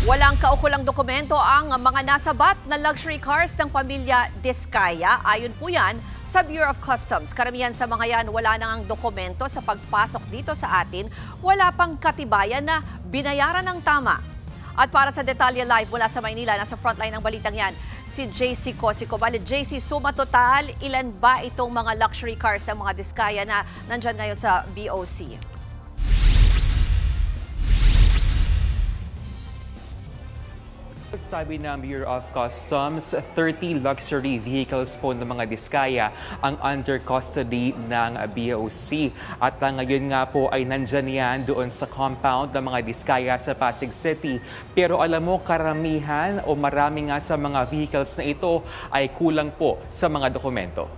Walang kaukulang dokumento ang mga nasabat na luxury cars ng pamilya Diskaya. Ayon po yan sa Bureau of Customs. Karamihan sa mga yan wala nang dokumento sa pagpasok dito sa atin. Wala pang katibayan na binayaran ng tama. At para sa Detalye Live mula sa Maynila, nasa frontline ng balitang yan, si JC Cosico. Bale, JC, suma total, ilan ba itong mga luxury cars ng mga Diskaya na nandyan ngayon sa BOC? Sabi ng Bureau of Customs, 30 luxury vehicles po ng mga Diskaya ang under custody ng BOC. At ngayon nga po ay nandyan yan doon sa compound ng mga Diskaya sa Pasig City. Pero alam mo, karamihan o marami nga sa mga vehicles na ito ay kulang po sa mga dokumento.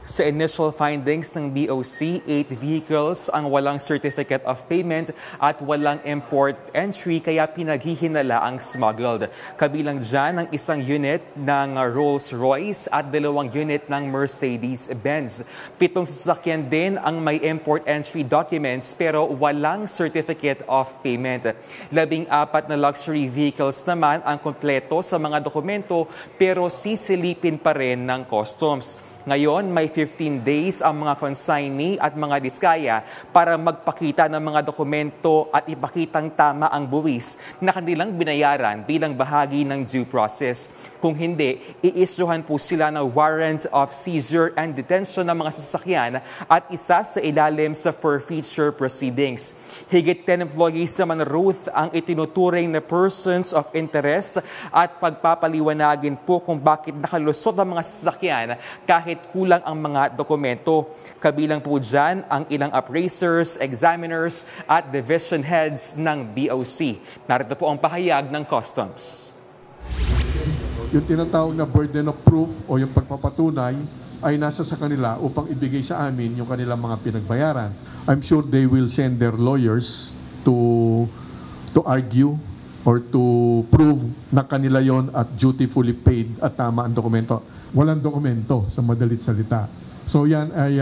Sa initial findings ng BOC, 8 vehicles ang walang certificate of payment at walang import entry kaya pinaghihinala ang smuggled. Kabilang dyan ang isang unit ng Rolls-Royce at 2 unit ng Mercedes-Benz. 7 sasakyan din ang may import entry documents pero walang certificate of payment. 14 na luxury vehicles naman ang kompleto sa mga dokumento pero sisilipin pa rin ng customs. Ngayon, may 15 days ang mga consignee at mga Diskaya para magpakita ng mga dokumento at ipakitang tama ang buwis na kanilang binayaran bilang bahagi ng due process. Kung hindi, i-issuehan po sila ng warrant of seizure and detention ng mga sasakyan at isa sa ilalim sa forfeiture proceedings. Higit 10 employees naman, Ruth, ang itinuturing na persons of interest at pagpapaliwanagin po kung bakit nakalusot ang mga sasakyan kahit kulang ang mga dokumento. Kabilang po dyan ang ilang appraisers, examiners at division heads ng BOC. Narito po ang pahayag ng Customs. Yung tinatawag na burden of proof o yung pagpapatunay ay nasa sa kanila upang ibigay sa amin yung kanilang mga pinagbayaran. I'm sure they will send their lawyers to argue or to prove na kanila yon at dutifully paid at tama ang dokumento. Walang dokumento sa madalit salita. So yan ay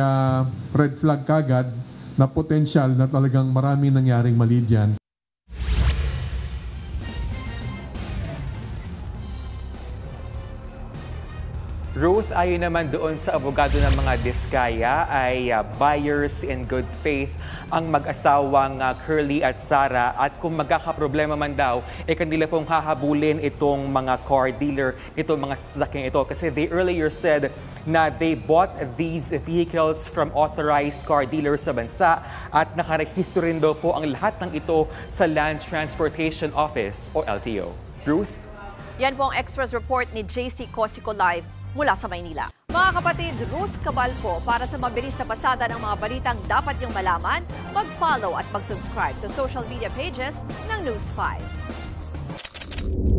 red flag kagad na potensyal na talagang maraming nangyaring mali dyan. Ruth, ayon naman doon sa abogado ng mga Diskaya ay buyers in good faith ang mag-asawang Curly at Sarah at kung magkakaproblema man daw, kanila pong hahabulin itong mga car dealer, itong mga sasakyan ito. Kasi they earlier said na they bought these vehicles from authorized car dealers sa bansa at nakarehistro rin daw po ang lahat ng ito sa Land Transportation Office o LTO. Ruth? Yan po ang Express Report ni JC Cosico Live mula sa Maynila. Mga kapatid, Ruth Cabalco, para sa mabilis na pasada ng mga balitang dapat niyong malaman, mag-follow at mag-subscribe sa social media pages ng News 5.